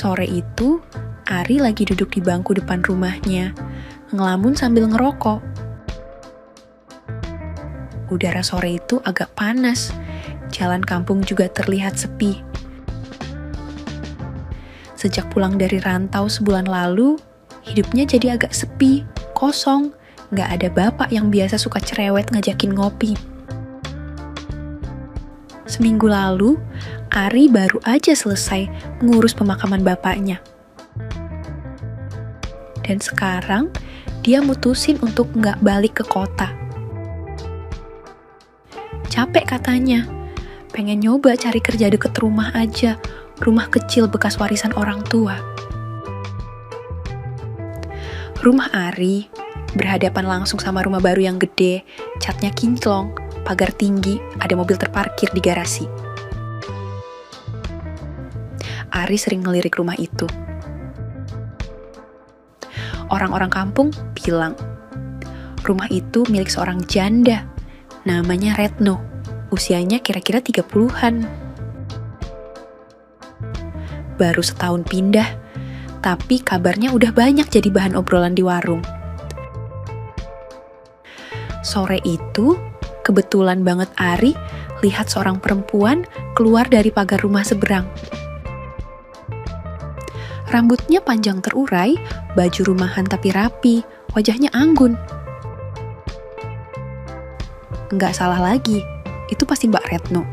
Sore itu, Ari lagi duduk di bangku depan rumahnya, ngelamun sambil ngerokok. Udara sore itu agak panas, jalan kampung juga terlihat sepi. Sejak pulang dari rantau sebulan lalu, hidupnya jadi agak sepi, kosong, gak ada bapak yang biasa suka cerewet ngajakin ngopi. Seminggu lalu, Ari baru aja selesai mengurus pemakaman bapaknya. Dan sekarang, dia mutusin untuk gak balik ke kota. Capek katanya, pengen nyoba cari kerja deket rumah aja, rumah kecil bekas warisan orang tua. Rumah Ari berhadapan langsung sama rumah baru yang gede, catnya kinclong, pagar tinggi, ada mobil terparkir di garasi. Ari sering ngelirik rumah itu. Orang-orang kampung bilang, rumah itu milik seorang janda, namanya Retno, usianya kira-kira 30-an. Baru setahun pindah, tapi kabarnya udah banyak jadi bahan obrolan di warung. Sore itu, kebetulan banget Ari lihat seorang perempuan keluar dari pagar rumah seberang. Rambutnya panjang terurai, baju rumahan tapi rapi, wajahnya anggun. Nggak salah lagi, itu pasti Mbak Retno.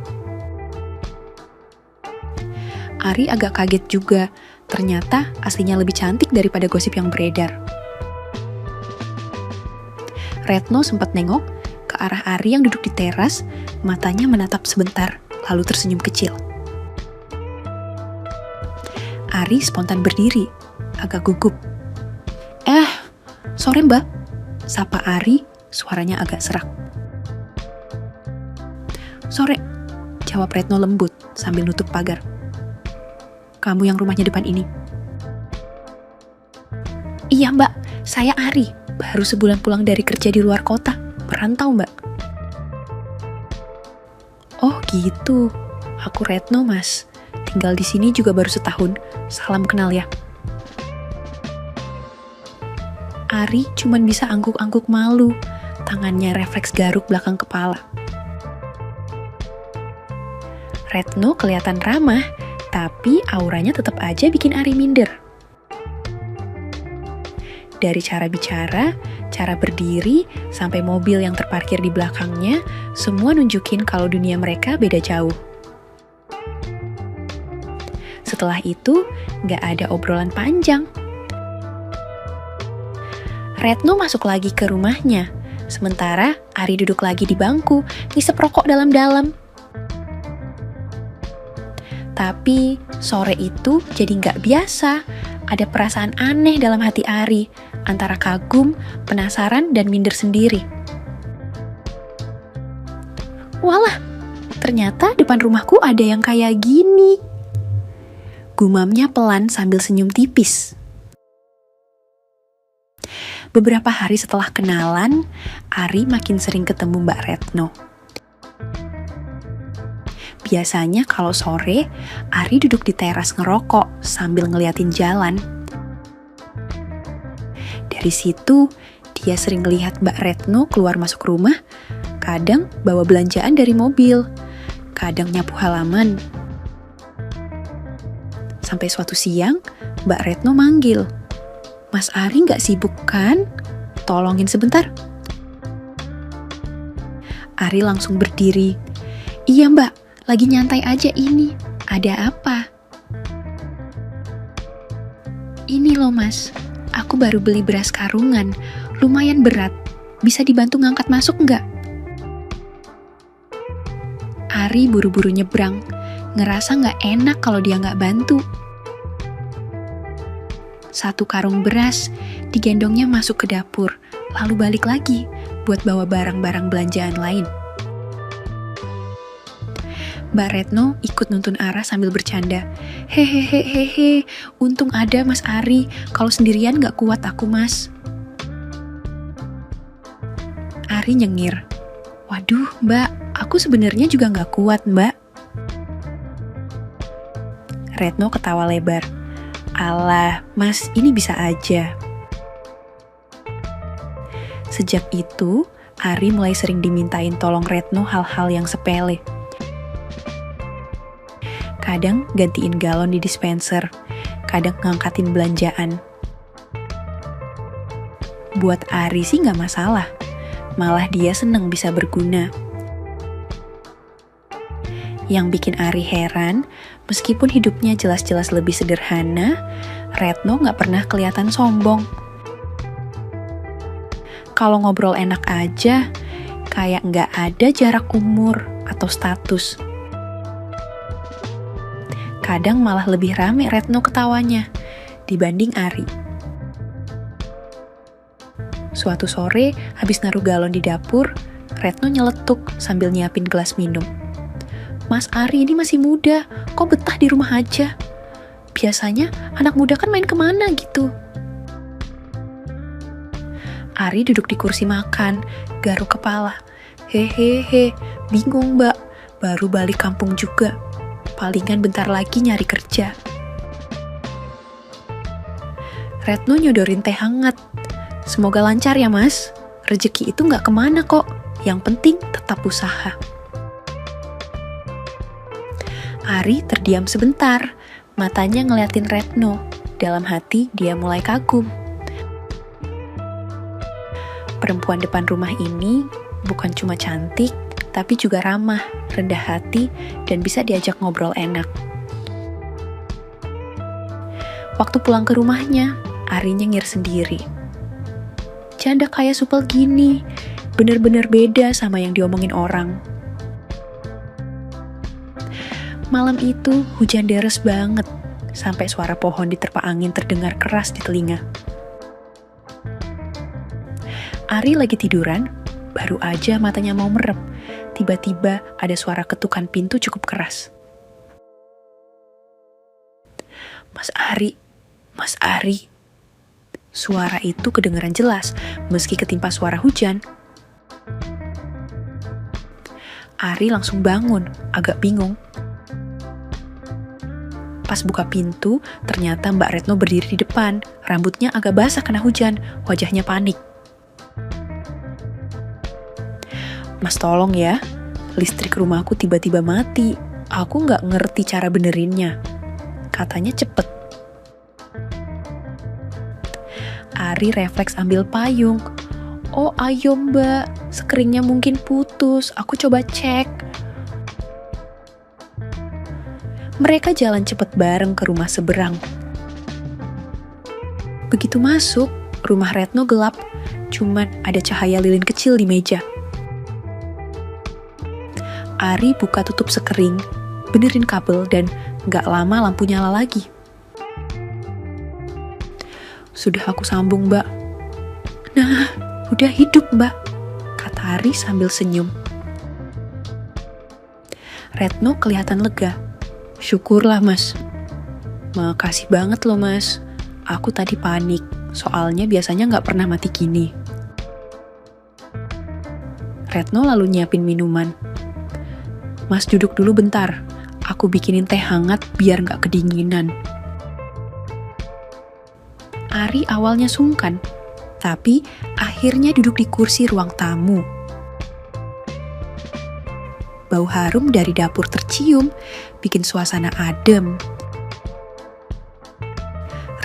Ari agak kaget juga, ternyata aslinya lebih cantik daripada gosip yang beredar. Retno sempat nengok ke arah Ari yang duduk di teras, matanya menatap sebentar, lalu tersenyum kecil. Ari spontan berdiri, agak gugup. Sore Mbak, sapa Ari, suaranya agak serak. Sore, jawab Retno lembut sambil nutup pagar. Kamu yang rumahnya depan ini? Iya Mbak, saya Ari, baru sebulan pulang dari kerja di luar kota, merantau Mbak. Oh gitu, aku Retno Mas, tinggal di sini juga baru setahun, salam kenal ya. Ari cuman bisa angguk-angguk malu, tangannya refleks garuk belakang kepala. Retno kelihatan ramah, tapi auranya tetap aja bikin Ari minder. Dari cara bicara, cara berdiri, sampai mobil yang terparkir di belakangnya, semua nunjukin kalau dunia mereka beda jauh. Setelah itu, gak ada obrolan panjang. Retno masuk lagi ke rumahnya, sementara Ari duduk lagi di bangku, ngisep rokok dalam-dalam. Tapi sore itu jadi nggak biasa, ada perasaan aneh dalam hati Ari, antara kagum, penasaran, dan minder sendiri. Walah, ternyata depan rumahku ada yang kayak gini. Gumamnya pelan sambil senyum tipis. Beberapa hari setelah kenalan, Ari makin sering ketemu Mbak Retno. Biasanya kalau sore, Ari duduk di teras ngerokok sambil ngeliatin jalan. Dari situ, dia sering lihat Mbak Retno keluar masuk rumah, kadang bawa belanjaan dari mobil, kadang nyapu halaman. Sampai suatu siang, Mbak Retno manggil, Mas Ari nggak sibuk kan? Tolongin sebentar. Ari langsung berdiri. Iya Mbak, lagi nyantai aja ini. Ada apa? Ini loh Mas, aku baru beli beras karungan. Lumayan berat. Bisa dibantu ngangkat masuk nggak? Ari buru-buru nyebrang. Ngerasa nggak enak kalau dia nggak bantu. Satu karung beras, digendongnya masuk ke dapur, lalu balik lagi buat bawa barang-barang belanjaan lain. Mbak Retno ikut nuntun arah sambil bercanda. Hehehehehe, untung ada Mas Ari, kalau sendirian gak kuat aku Mas. Ari nyengir. Waduh Mbak, aku sebenarnya juga gak kuat Mbak. Retno ketawa lebar. Alah, Mas, ini bisa aja. Sejak itu, Ari mulai sering dimintain tolong Retno hal-hal yang sepele. Kadang gantiin galon di dispenser, kadang ngangkatin belanjaan. Buat Ari sih nggak masalah, malah dia seneng bisa berguna. Yang bikin Ari heran, meskipun hidupnya jelas-jelas lebih sederhana, Retno nggak pernah kelihatan sombong. Kalau ngobrol enak aja, kayak nggak ada jarak umur atau status. Kadang malah lebih rame Retno ketawanya dibanding Ari. Suatu sore, habis naruh galon di dapur, Retno nyeletuk sambil nyiapin gelas minum. Mas Ari ini masih muda, kok betah di rumah aja? Biasanya anak muda kan main kemana gitu? Ari duduk di kursi makan, garuk kepala. Hehehe, bingung mbak, baru balik kampung juga. Palingan bentar lagi nyari kerja. Retno nyodorin teh hangat. Semoga lancar ya mas, rezeki itu gak kemana kok, yang penting tetap usaha. Ari terdiam sebentar, matanya ngeliatin Retno. Dalam hati dia mulai kagum. Perempuan depan rumah ini bukan cuma cantik, tapi juga ramah, rendah hati, dan bisa diajak ngobrol enak. Waktu pulang ke rumahnya, Ari nyengir sendiri. Janda kayak supel gini, bener-bener beda sama yang diomongin orang. Malam itu hujan deres banget, sampai suara pohon diterpa angin terdengar keras di telinga. Ari lagi tiduran, baru aja matanya mau merem. Tiba-tiba ada suara ketukan pintu cukup keras. Mas Ari, Mas Ari. Suara itu kedengaran jelas, meski ketimpa suara hujan. Ari langsung bangun, agak bingung. Pas buka pintu, ternyata Mbak Retno berdiri di depan. Rambutnya agak basah kena hujan, wajahnya panik. Mas tolong ya, listrik rumahku tiba-tiba mati. Aku nggak ngerti cara benerinnya. Katanya cepet. Ari refleks ambil payung. Oh ayo mbak, sekeringnya mungkin putus. Aku coba cek. Mereka jalan cepet bareng ke rumah seberang. Begitu masuk, rumah Retno gelap. Cuman ada cahaya lilin kecil di meja. Ari buka tutup sekering, benerin kabel, dan gak lama lampu nyala lagi. Sudah aku sambung, mbak. Nah, udah hidup, mbak, kata Ari sambil senyum. Retno kelihatan lega. Syukurlah, mas. Makasih banget loh, mas. Aku tadi panik, soalnya biasanya gak pernah mati gini. Retno lalu nyiapin minuman. Mas duduk dulu bentar, aku bikinin teh hangat biar gak kedinginan. Ari awalnya sungkan, tapi akhirnya duduk di kursi ruang tamu. Bau harum dari dapur tercium, bikin suasana adem.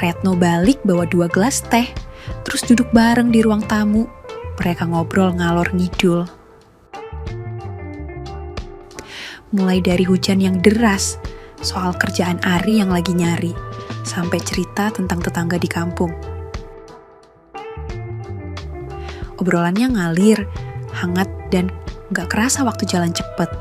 Retno balik bawa 2 gelas teh, terus duduk bareng di ruang tamu. Mereka ngobrol ngalor ngidul. Mulai dari hujan yang deras, soal kerjaan Ari yang lagi nyari, sampai cerita tentang tetangga di kampung. Obrolannya ngalir, hangat, dan gak kerasa waktu jalan cepet.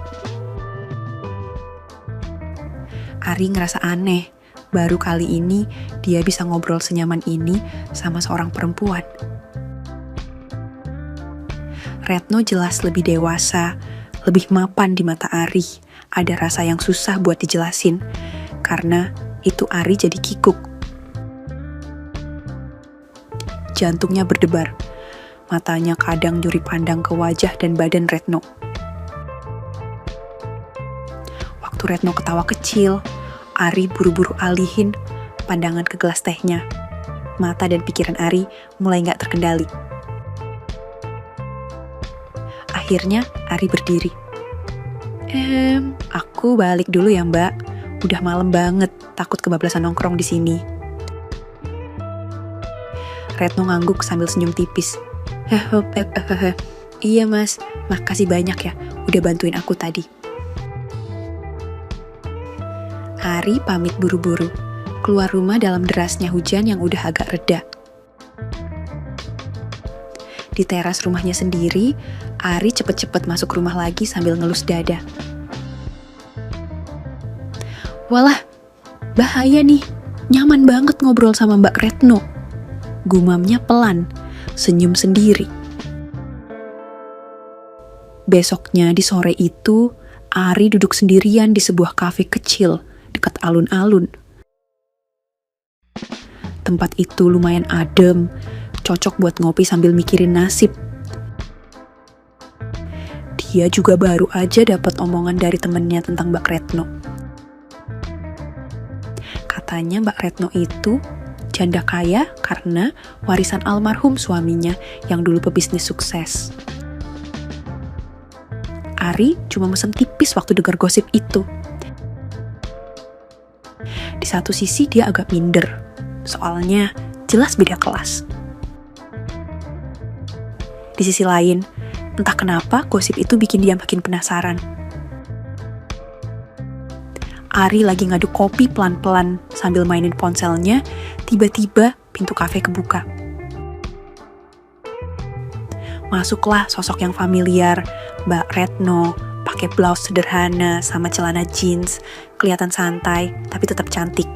Ari ngerasa aneh, baru kali ini dia bisa ngobrol senyaman ini sama seorang perempuan. Retno jelas lebih dewasa, lebih mapan di mata Ari. Ada rasa yang susah buat dijelasin, karena itu Ari jadi kikuk. Jantungnya berdebar, matanya kadang nyuri pandang ke wajah dan badan Retno. Waktu Retno ketawa kecil, Ari buru-buru alihin, pandangan ke gelas tehnya. Mata dan pikiran Ari mulai gak terkendali. Akhirnya Ari berdiri. Aku balik dulu ya mbak. Udah malam banget, takut kebablasan nongkrong di sini. Retno ngangguk sambil senyum tipis. Iya mas, makasih banyak ya, udah bantuin aku tadi. Ari pamit buru-buru, keluar rumah dalam derasnya hujan yang udah agak reda. Di teras rumahnya sendiri, Ari cepet-cepet masuk rumah lagi sambil ngelus dada. Walah, bahaya nih, nyaman banget ngobrol sama Mbak Retno. Gumamnya pelan, senyum sendiri. Besoknya di sore itu, Ari duduk sendirian di sebuah kafe kecil dekat alun-alun. Tempat itu lumayan adem, cocok buat ngopi sambil mikirin nasib. Dia juga baru aja dapat omongan dari temennya tentang Mbak Retno. Katanya Mbak Retno itu janda kaya karena warisan almarhum suaminya yang dulu pebisnis sukses. Ari cuma mesem tipis waktu dengar gosip itu. Di satu sisi dia agak minder, soalnya jelas beda kelas. Di sisi lain, entah kenapa gosip itu bikin dia makin penasaran. Ari lagi ngaduk kopi pelan-pelan sambil mainin ponselnya, tiba-tiba pintu kafe kebuka. Masuklah sosok yang familiar, Mbak Retno, pakai blouse sederhana sama celana jeans, kelihatan santai tapi tetap cantik.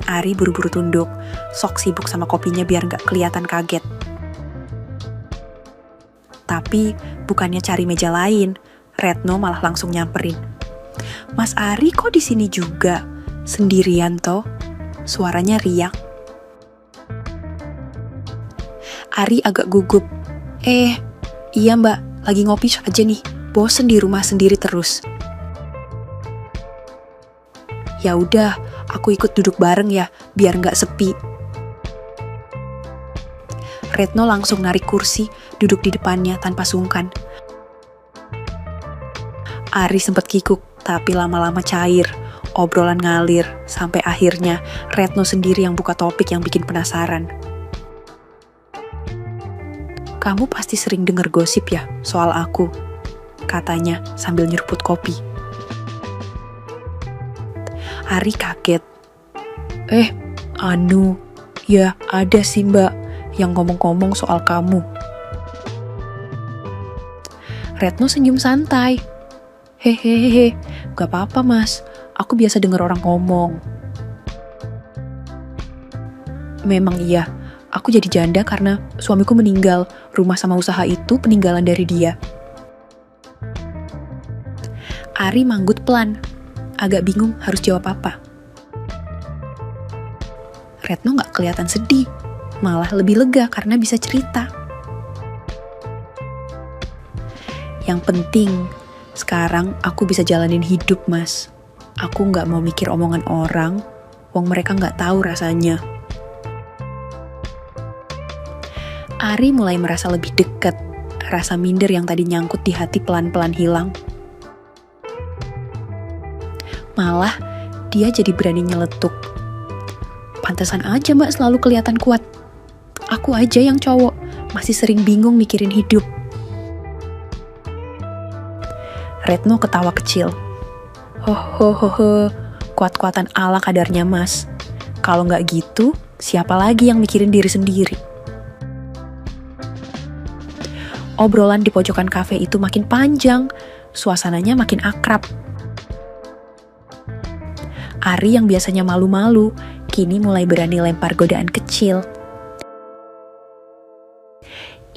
Ari buru-buru tunduk, sok sibuk sama kopinya biar nggak kelihatan kaget. Tapi bukannya cari meja lain, Retno malah langsung nyamperin. Mas Ari kok di sini juga? Sendirian toh? Suaranya riak. Ari agak gugup. Iya mbak, lagi ngopi aja nih. Bosen di rumah sendiri terus. Ya udah, aku ikut duduk bareng ya, biar nggak sepi. Retno langsung narik kursi, duduk di depannya tanpa sungkan. Ari sempat kikuk, tapi lama-lama cair. Obrolan ngalir, sampai akhirnya Retno sendiri yang buka topik yang bikin penasaran. Kamu pasti sering denger gosip ya soal aku, katanya sambil nyeruput kopi. Ari kaget. Ya ada sih mbak yang ngomong-ngomong soal kamu. Retno senyum santai. Hehehe, gak apa-apa mas, aku biasa denger orang ngomong. Memang iya, aku jadi janda karena suamiku meninggal, rumah sama usaha itu peninggalan dari dia. Ari manggut pelan, agak bingung harus jawab apa. Retno gak kelihatan sedih, malah lebih lega karena bisa cerita. Yang penting, sekarang aku bisa jalanin hidup mas. Aku gak mau mikir omongan orang, wong mereka gak tahu rasanya. Ari mulai merasa lebih dekat. Rasa minder yang tadi nyangkut di hati pelan-pelan hilang. Malah, dia jadi berani nyeletuk. Pantesan aja mbak selalu kelihatan kuat. Aku aja yang cowok, masih sering bingung mikirin hidup. Retno ketawa kecil. Kuat-kuatan ala kadarnya mas. Kalau nggak gitu, siapa lagi yang mikirin diri sendiri? Obrolan di pojokan kafe itu makin panjang, suasananya makin akrab. Ari yang biasanya malu-malu, kini mulai berani lempar godaan kecil.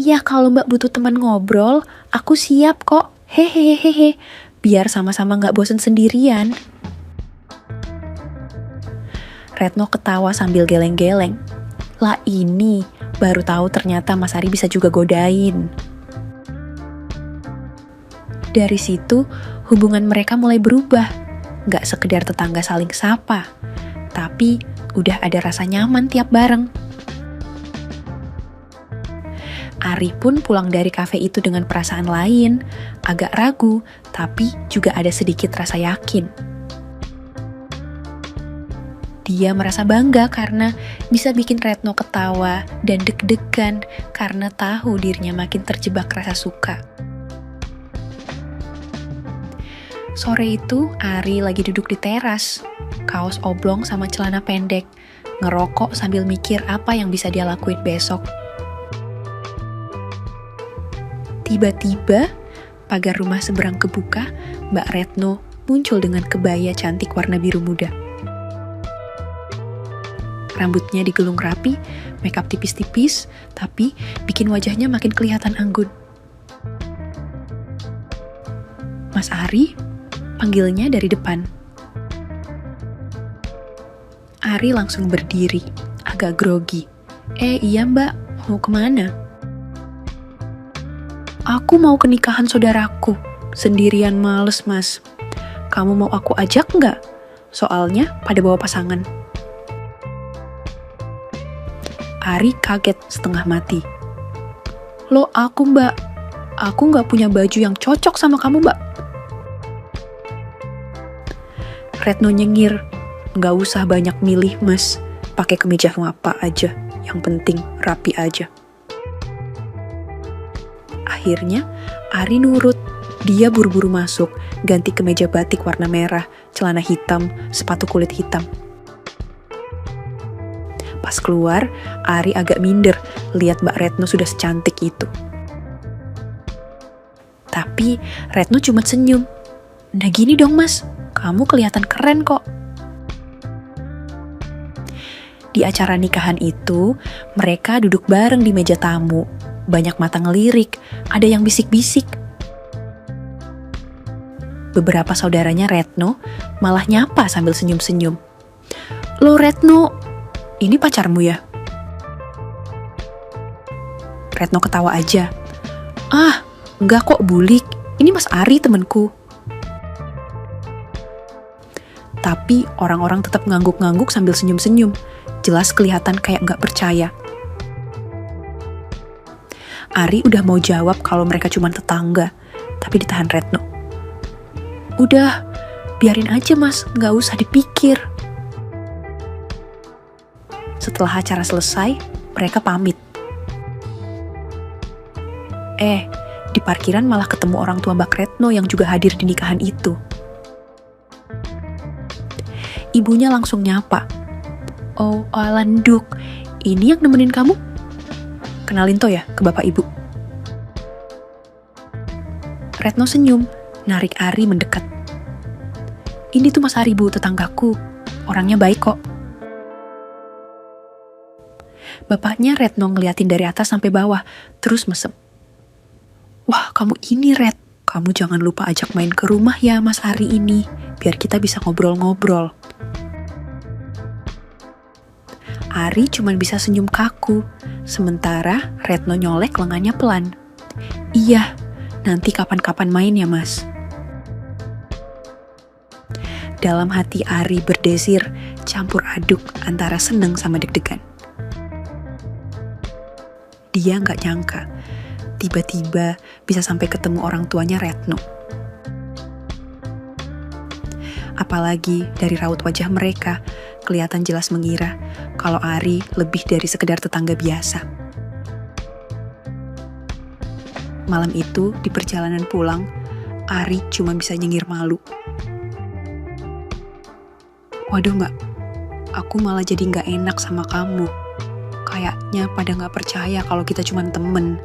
Iya kalau mbak butuh teman ngobrol, aku siap kok. Hehehehe, biar sama-sama gak bosen sendirian. Retno ketawa sambil geleng-geleng. Lah ini, baru tahu ternyata Mas Ari bisa juga godain. Dari situ, hubungan mereka mulai berubah. nggak sekedar tetangga saling sapa, tapi udah ada rasa nyaman tiap bareng. Ari pun pulang dari kafe itu dengan perasaan lain, agak ragu, tapi juga ada sedikit rasa yakin. Dia merasa bangga karena bisa bikin Retno ketawa dan deg-degan karena tahu dirinya makin terjebak rasa suka. Sore itu, Ari lagi duduk di teras, kaos oblong sama celana pendek, ngerokok sambil mikir apa yang bisa dia lakuin besok. Tiba-tiba, pagar rumah seberang kebuka, Mbak Retno muncul dengan kebaya cantik warna biru muda. Rambutnya digelung rapi, makeup tipis-tipis, tapi bikin wajahnya makin kelihatan anggun. Mas Ari, panggilnya dari depan. Ari langsung berdiri, agak grogi. Iya mbak, mau kemana? Aku mau ke nikahan saudaraku, sendirian males mas. Kamu mau aku ajak nggak? Soalnya pada bawa pasangan. Ari kaget setengah mati. Loh aku mbak, aku nggak punya baju yang cocok sama kamu mbak. Retno nyengir, nggak usah banyak milih mas, pakai kemeja apa aja, yang penting rapi aja. Akhirnya, Ari nurut. Dia buru-buru masuk, ganti kemeja batik warna merah, celana hitam, sepatu kulit hitam. Pas keluar, Ari agak minder lihat Mbak Retno sudah secantik itu. Tapi Retno cuma senyum. Nah gini dong mas, kamu kelihatan keren kok. Di acara nikahan itu, mereka duduk bareng di meja tamu. Banyak mata ngelirik, ada yang bisik-bisik. Beberapa saudaranya Retno malah nyapa sambil senyum-senyum. Loh Retno, ini pacarmu ya? Retno ketawa aja. Ah, enggak kok bulik, ini Mas Ari temenku. Tapi orang-orang tetap ngangguk-ngangguk sambil senyum-senyum. Jelas kelihatan kayak nggak percaya. Ari udah mau jawab kalau mereka cuma tetangga, tapi ditahan Retno. Udah, biarin aja mas, nggak usah dipikir. Setelah acara selesai, mereka pamit. Di parkiran malah ketemu orang tua Mbak Retno yang juga hadir di nikahan itu. Ibunya langsung nyapa. Oh, Alan Duk, ini yang nemenin kamu? Kenalin toh ya ke bapak ibu. Retno senyum, narik Ari mendekat. Ini tuh Mas Ari bu, tetanggaku. Orangnya baik kok. Bapaknya Retno ngeliatin dari atas sampai bawah, terus mesem. Wah, kamu ini Ret. Kamu jangan lupa ajak main ke rumah ya Mas Ari ini, biar kita bisa ngobrol-ngobrol. Ari cuma bisa senyum kaku, sementara Retno nyolek lengannya pelan. Iya, nanti kapan-kapan main ya mas. Dalam hati Ari berdesir, campur aduk antara seneng sama deg-degan. Dia nggak nyangka, tiba-tiba bisa sampai ketemu orang tuanya Retno. Apalagi dari raut wajah mereka, kelihatan jelas mengira kalau Ari lebih dari sekedar tetangga biasa. Malam itu, di perjalanan pulang, Ari cuma bisa nyengir malu. Waduh mbak, aku malah jadi gak enak sama kamu. Kayaknya pada gak percaya kalau kita cuma temen.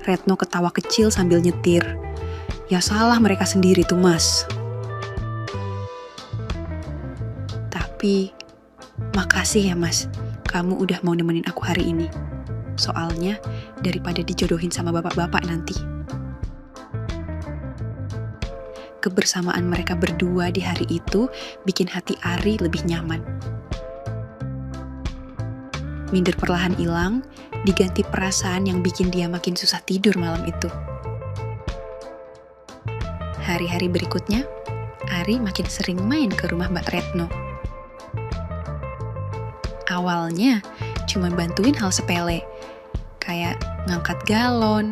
Retno ketawa kecil sambil nyetir. Ya salah mereka sendiri tuh mas. Tapi, makasih ya mas, kamu udah mau nemenin aku hari ini. Soalnya, daripada dijodohin sama bapak-bapak nanti. Kebersamaan mereka berdua di hari itu bikin hati Ari lebih nyaman. Minder perlahan hilang, diganti perasaan yang bikin dia makin susah tidur malam itu. Hari-hari berikutnya, Ari makin sering main ke rumah Mbak Retno. Awalnya cuma bantuin hal sepele, kayak ngangkat galon,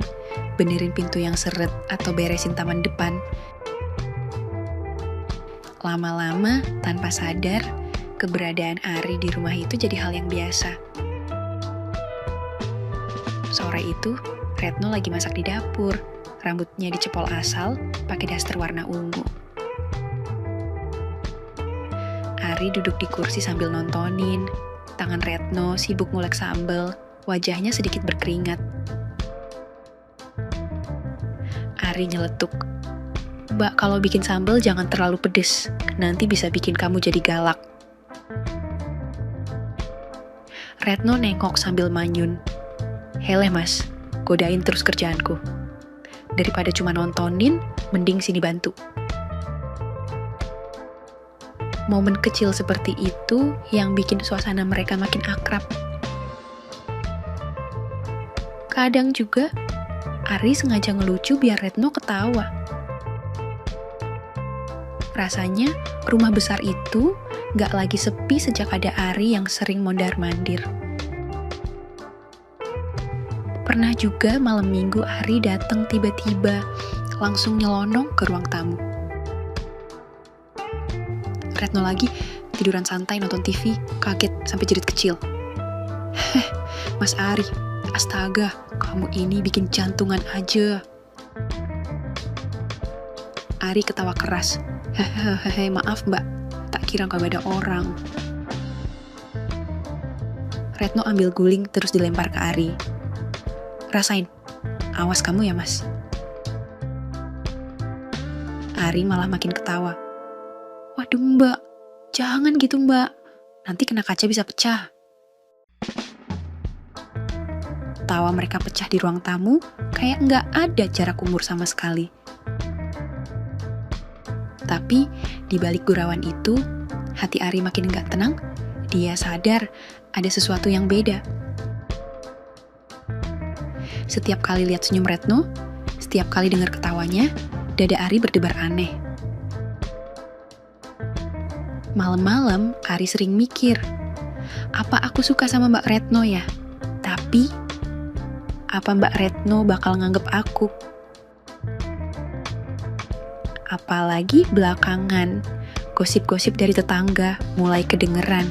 benerin pintu yang seret, atau beresin taman depan. Lama-lama, tanpa sadar, keberadaan Ari di rumah itu jadi hal yang biasa. Sore itu, Retno lagi masak di dapur. Rambutnya dicepol asal, pakai daster warna ungu. Ari duduk di kursi sambil nontonin. Tangan Retno sibuk ngulek sambal, wajahnya sedikit berkeringat. Ari nyeletuk, "Mbak, kalau bikin sambal jangan terlalu pedes, nanti bisa bikin kamu jadi galak." Retno nengok sambil manyun. "Heleh mas, godain terus kerjaanku. Daripada cuma nontonin, mending sini bantu." Momen kecil seperti itu yang bikin suasana mereka makin akrab. Kadang juga, Ari sengaja ngelucu biar Retno ketawa. Rasanya, rumah besar itu gak lagi sepi sejak ada Ari yang sering mondar-mandir. Pernah juga malam minggu Ari datang tiba-tiba, langsung nyelonong ke ruang tamu. Retno lagi tiduran santai nonton TV, kaget sampai jerit kecil. "Mas Ari, astaga, kamu ini bikin jantungan aja." Ari ketawa keras. "Hehehe, maaf mbak, tak kira gak ada orang." Retno ambil guling terus dilempar ke Ari. "Rasain, awas kamu ya mas." Ari malah makin ketawa. "Waduh mbak, jangan gitu mbak, nanti kena kaca bisa pecah." Tawa mereka pecah di ruang tamu, kayak nggak ada jarak umur sama sekali. Tapi, di balik gurauan itu, hati Ari makin nggak tenang. Dia sadar ada sesuatu yang beda. Setiap kali lihat senyum Retno, setiap kali dengar ketawanya, dada Ari berdebar aneh. Malam-malam, Ari sering mikir, apa aku suka sama Mbak Retno ya? Tapi, apa Mbak Retno bakal nganggep aku? Apalagi belakangan, gosip-gosip dari tetangga mulai kedengeran.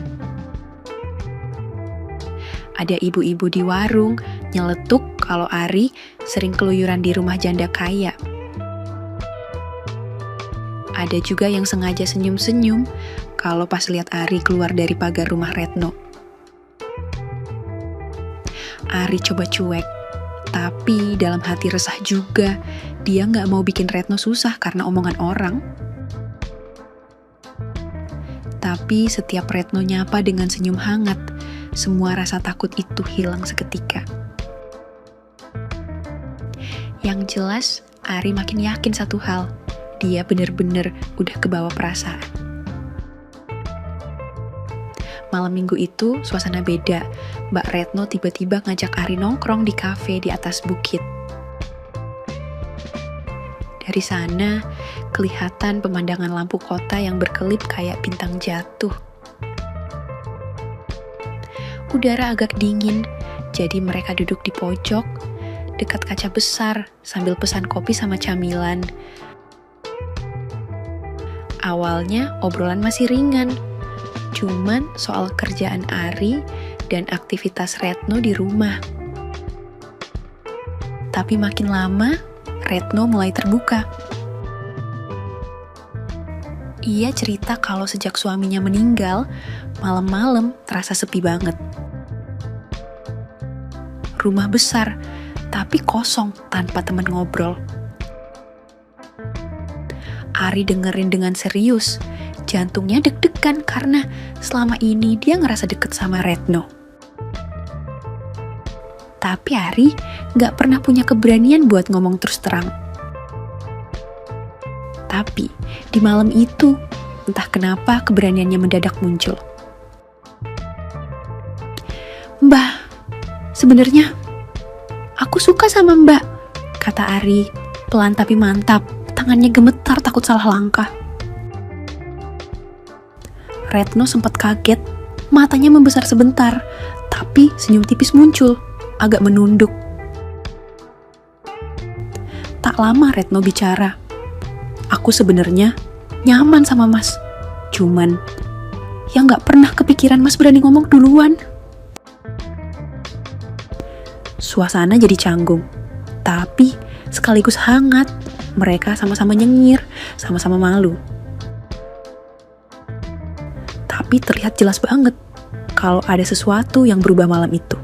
Ada ibu-ibu di warung nyeletuk kalau Ari sering keluyuran di rumah janda kaya. Ada juga yang sengaja senyum-senyum kalau pas lihat Ari keluar dari pagar rumah Retno. Ari coba cuek, tapi dalam hati resah juga. Dia nggak mau bikin Retno susah karena omongan orang. Tapi setiap Retno nyapa dengan senyum hangat, semua rasa takut itu hilang seketika. Yang jelas, Ari makin yakin satu hal. Dia bener-bener udah kebawa perasaan. Malam minggu itu, suasana beda. Mbak Retno tiba-tiba ngajak Ari nongkrong di kafe di atas bukit. Dari sana, kelihatan pemandangan lampu kota yang berkelip kayak bintang jatuh. Udara agak dingin, jadi mereka duduk di pojok, dekat kaca besar, sambil pesan kopi sama camilan. Awalnya, obrolan masih ringan. Cuman soal kerjaan Ari dan aktivitas Retno di rumah. Tapi makin lama, Retno mulai terbuka. Ia cerita kalau sejak suaminya meninggal, malam-malam terasa sepi banget. Rumah besar, tapi kosong tanpa teman ngobrol. Ari dengerin dengan serius. Jantungnya deg-degan karena selama ini dia ngerasa deket sama Retno. Tapi Ari gak pernah punya keberanian buat ngomong terus terang. Tapi di malam itu, entah kenapa keberaniannya mendadak muncul. "Mbak, sebenarnya aku suka sama Mbak," kata Ari, pelan tapi mantap. tangannya gemetar takut salah langkah. Retno sempat kaget, matanya membesar sebentar, tapi senyum tipis muncul, agak menunduk. Tak lama Retno bicara. Aku sebenarnya nyaman sama Mas. Cuman, ya nggak pernah kepikiran Mas berani ngomong duluan. Suasana jadi canggung, tapi sekaligus hangat. Mereka sama-sama nyengir, sama-sama malu. Tapi terlihat jelas banget kalau ada sesuatu yang berubah malam itu.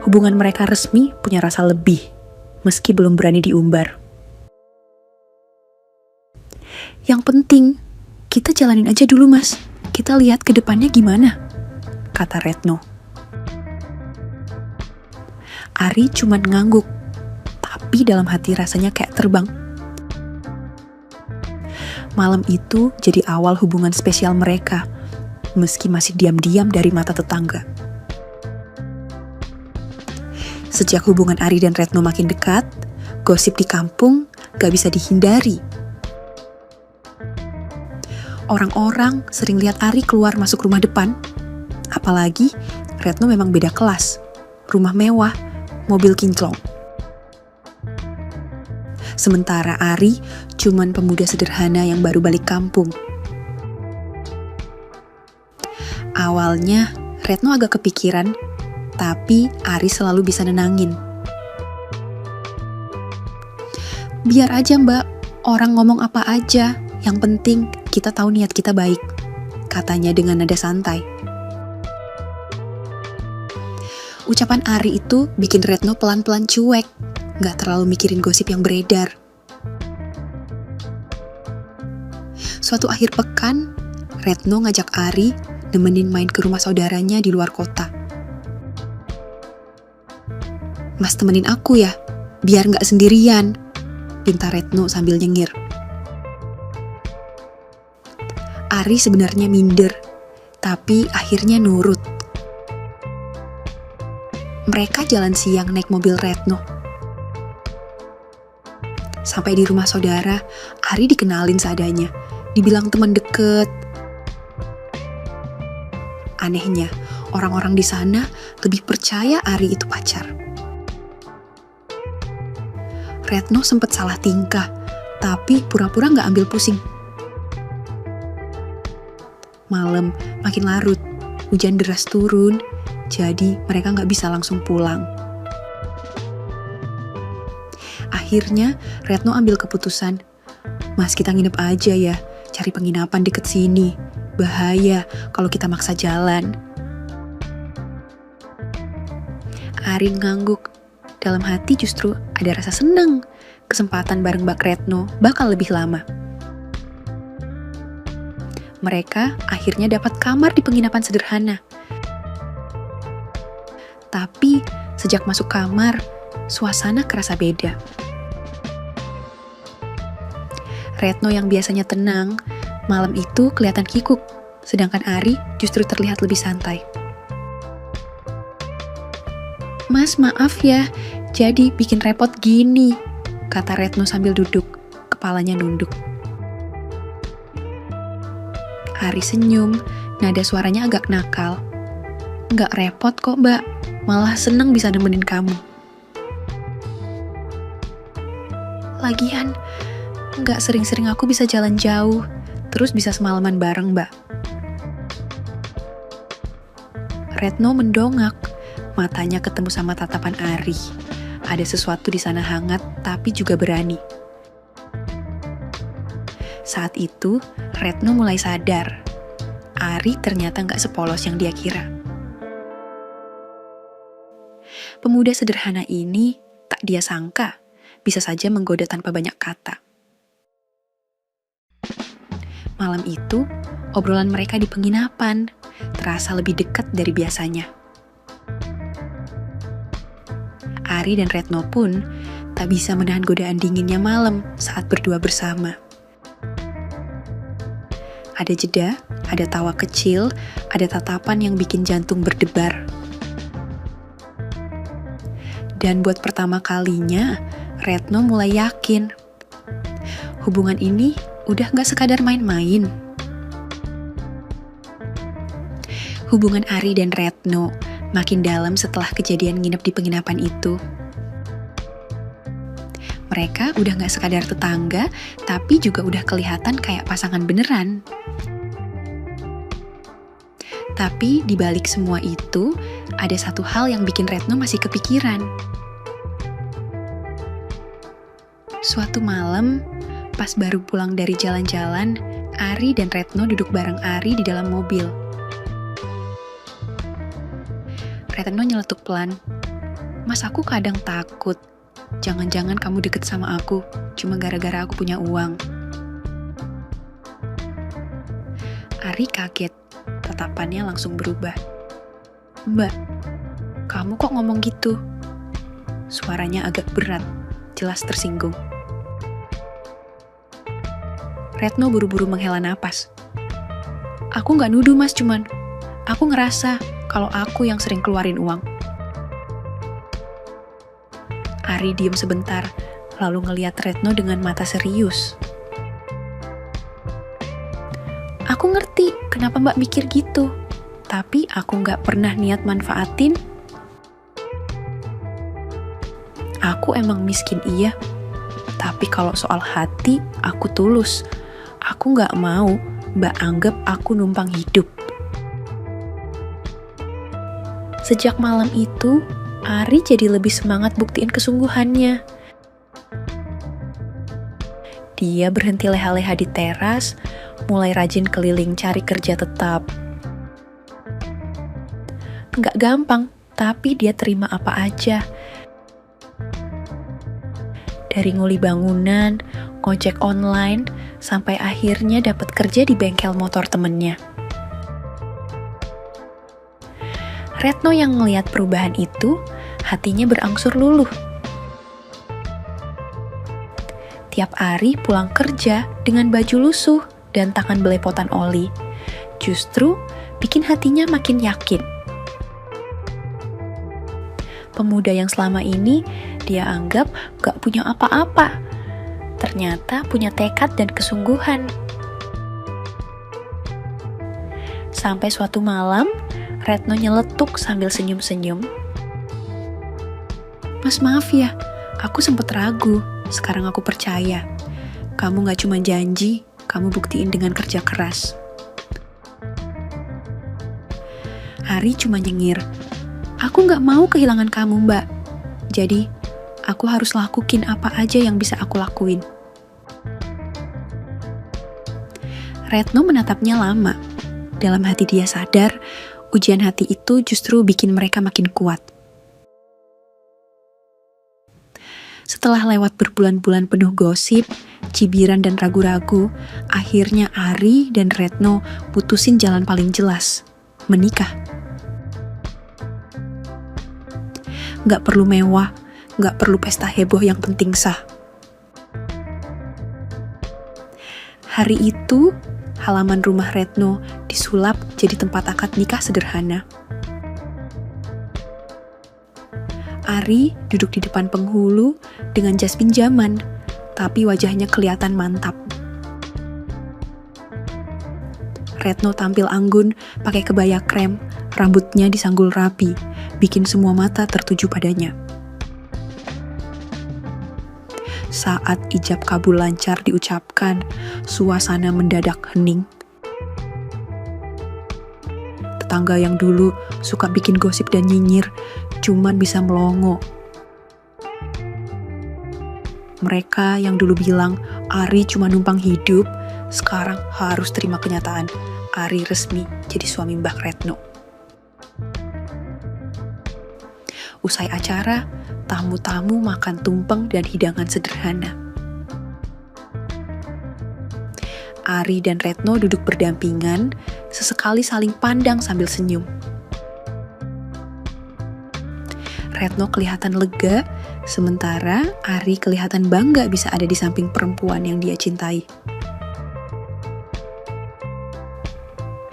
Hubungan mereka resmi punya rasa lebih, meski belum berani diumbar. Yang penting, kita jalanin aja dulu Mas. Kita lihat ke depannya gimana, kata Retno. Ari cuman ngangguk, tapi dalam hati rasanya kayak terbang. Malam itu jadi awal hubungan spesial mereka, meski masih diam-diam dari mata tetangga. Sejak hubungan Ari dan Retno makin dekat, gosip di kampung gak bisa dihindari. Orang-orang sering lihat Ari keluar masuk rumah depan, apalagi Retno memang beda kelas, rumah mewah, mobil kinclong. Sementara Ari cuman pemuda sederhana yang baru balik kampung. Awalnya Retno agak kepikiran, tapi Ari selalu bisa nenangin. Biar aja Mbak, orang ngomong apa aja, yang penting kita tahu niat kita baik, katanya dengan nada santai. Ucapan Ari itu bikin Retno pelan-pelan cuek, gak terlalu mikirin gosip yang beredar. Suatu akhir pekan, Retno ngajak Ari nemenin main ke rumah saudaranya di luar kota. Mas temenin aku ya, biar gak sendirian, pinta Retno sambil nyengir. Ari sebenarnya minder, tapi akhirnya nurut. Mereka jalan siang naik mobil Retno. Sampai di rumah saudara, Ari dikenalin seadanya, dibilang teman deket. Anehnya, orang-orang di sana lebih percaya Ari itu pacar. Retno sempat salah tingkah, tapi pura-pura gak ambil pusing. Malam makin larut, hujan deras turun, jadi mereka gak bisa langsung pulang. Akhirnya Retno ambil keputusan, Mas kita nginep aja ya, cari penginapan deket sini. Bahaya kalau kita maksa jalan. Ari ngangguk, dalam hati justru ada rasa senang. Kesempatan bareng Mbak Retno bakal lebih lama. Mereka akhirnya dapat kamar di penginapan sederhana. Tapi sejak masuk kamar, suasana kerasa beda. Retno yang biasanya tenang, malam itu kelihatan kikuk, sedangkan Ari justru terlihat lebih santai. Mas maaf ya, jadi bikin repot gini, kata Retno sambil duduk, kepalanya nunduk. Ari senyum, nada suaranya agak nakal. Nggak repot kok Mbak, malah seneng bisa nemenin kamu. Lagian, nggak sering-sering aku bisa jalan jauh, terus bisa semalaman bareng Mbak. Retno mendongak, matanya ketemu sama tatapan Ari. Ada sesuatu di sana hangat, tapi juga berani. Saat itu, Retno mulai sadar. Ari ternyata nggak sepolos yang dia kira. Pemuda sederhana ini, tak dia sangka, bisa saja menggoda tanpa banyak kata. Malam itu, obrolan mereka di penginapan terasa lebih dekat dari biasanya. Ari dan Retno pun tak bisa menahan godaan dinginnya malam saat berdua bersama. Ada jeda, ada tawa kecil, ada tatapan yang bikin jantung berdebar. Dan buat pertama kalinya, Retno mulai yakin. Hubungan ini udah gak sekadar main-main. Hubungan Ari dan Retno makin dalam setelah kejadian nginep di penginapan itu. Mereka udah gak sekadar tetangga, tapi juga udah kelihatan kayak pasangan beneran. Tapi di balik semua itu, ada satu hal yang bikin Retno masih kepikiran. Suatu malam, pas baru pulang dari jalan-jalan, Ari dan Retno duduk bareng Ari di dalam mobil. Retno nyeletuk pelan, "Mas, aku kadang takut. Jangan-jangan kamu deket sama aku, cuma gara-gara aku punya uang." Ari kaget, tatapannya langsung berubah. "Mbak, kamu kok ngomong gitu?" Suaranya agak berat, jelas tersinggung. Retno buru-buru menghela napas. "Aku gak nuduh mas, cuman aku ngerasa kalau aku yang sering keluarin uang." Ari diem sebentar, lalu ngeliat Retno dengan mata serius. "Aku ngerti kenapa mbak mikir gitu, tapi aku gak pernah niat manfaatin. Aku emang miskin iya, tapi kalau soal hati, aku tulus. Aku gak mau mbak anggap aku numpang hidup." Sejak malam itu, Ari jadi lebih semangat buktiin kesungguhannya. Dia berhenti leha-leha di teras, mulai rajin keliling cari kerja tetap. Nggak gampang, tapi dia terima apa aja. Dari nguli bangunan, ngojek online, sampai akhirnya dapat kerja di bengkel motor temennya. Retno yang ngelihat perubahan itu, hatinya berangsur luluh. Tiap hari pulang kerja dengan baju lusuh dan tangan belepotan oli, justru bikin hatinya makin yakin. Pemuda yang selama ini dia anggap gak punya apa-apa, ternyata punya tekad dan kesungguhan. Sampai suatu malam, Retno nyeletuk sambil senyum-senyum. "Mas, maaf ya, aku sempet ragu. Sekarang aku percaya. Kamu gak cuma janji, kamu buktiin dengan kerja keras." Ari cuma nyengir, "Aku gak mau kehilangan kamu, Mbak. Jadi, aku harus lakuin apa aja yang bisa aku lakuin." Retno menatapnya lama. Dalam hati dia sadar, ujian hati itu justru bikin mereka makin kuat. Setelah lewat berbulan-bulan penuh gosip, cibiran dan ragu-ragu, akhirnya Ari dan Retno putusin jalan paling jelas, menikah. Gak perlu mewah, gak perlu pesta heboh, yang penting sah. Hari itu, halaman rumah Retno disulap jadi tempat akad nikah sederhana. Ari duduk di depan penghulu dengan jas pinjaman, tapi wajahnya kelihatan mantap. Retno tampil anggun pakai kebaya krem, rambutnya disanggul rapi, bikin semua mata tertuju padanya. Saat ijab kabul lancar diucapkan, suasana mendadak hening. Tetangga yang dulu suka bikin gosip dan nyinyir, cuman bisa melongo. Mereka yang dulu bilang Ari cuma numpang hidup, sekarang harus terima kenyataan. Ari resmi jadi suami Mbah Retno. Usai acara, tamu-tamu makan tumpeng dan hidangan sederhana. Ari dan Retno duduk berdampingan, sesekali saling pandang sambil senyum. Retno kelihatan lega, sementara Ari kelihatan bangga bisa ada di samping perempuan yang dia cintai.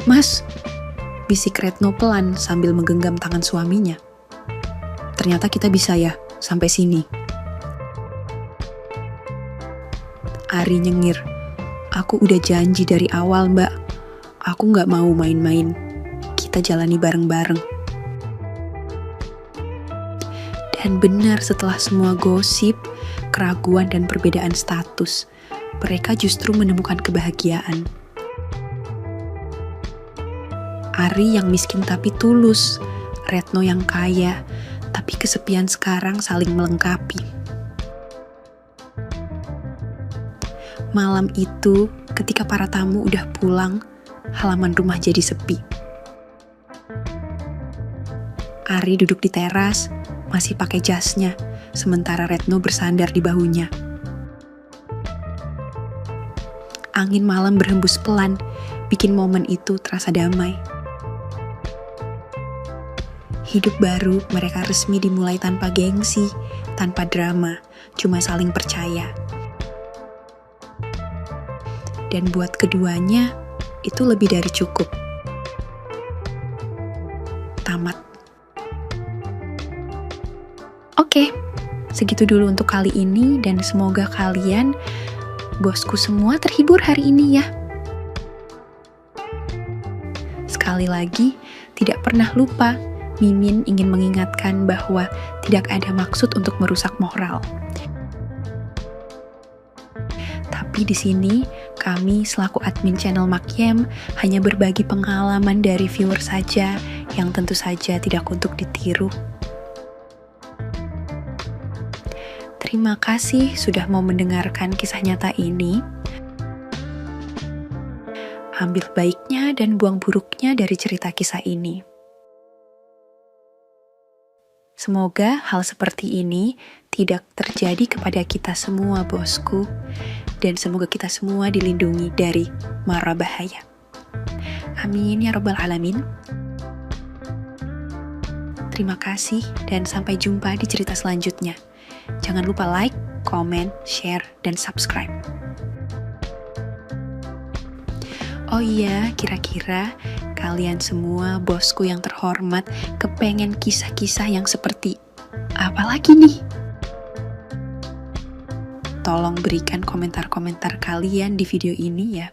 "Mas," bisik Retno pelan sambil menggenggam tangan suaminya. "Ternyata kita bisa ya, sampai sini." Ari nyengir, "Aku udah janji dari awal, Mbak. Aku gak mau main-main. Kita jalani bareng-bareng." Dan benar, setelah semua gosip, keraguan dan perbedaan status, mereka justru menemukan kebahagiaan. Ari yang miskin tapi tulus, Retno yang kaya, tapi kesepian sekarang saling melengkapi. Malam itu, ketika para tamu udah pulang, halaman rumah jadi sepi. Ari duduk di teras, masih pakai jasnya, sementara Retno bersandar di bahunya. Angin malam berhembus pelan, bikin momen itu terasa damai. Hidup baru mereka resmi dimulai tanpa gengsi, tanpa drama, cuma saling percaya. Dan buat keduanya, itu lebih dari cukup. Tamat. Oke, segitu dulu untuk kali ini, dan semoga kalian, bosku semua, terhibur hari ini ya. Sekali lagi, tidak pernah lupa, Mimin ingin mengingatkan bahwa tidak ada maksud untuk merusak moral. Tapi di sini, kami selaku admin channel Makiem hanya berbagi pengalaman dari viewer saja, yang tentu saja tidak untuk ditiru. Terima kasih sudah mau mendengarkan kisah nyata ini. Ambil baiknya dan buang buruknya dari cerita kisah ini. Semoga hal seperti ini tidak terjadi kepada kita semua, bosku. Dan semoga kita semua dilindungi dari mara bahaya. Amin ya rabbal alamin. Terima kasih dan sampai jumpa di cerita selanjutnya. Jangan lupa like, comment, share, dan subscribe. Oh iya, kira-kira kalian semua, bosku yang terhormat, kepengen kisah-kisah yang seperti apa lagi nih? Tolong berikan komentar-komentar kalian di video ini ya.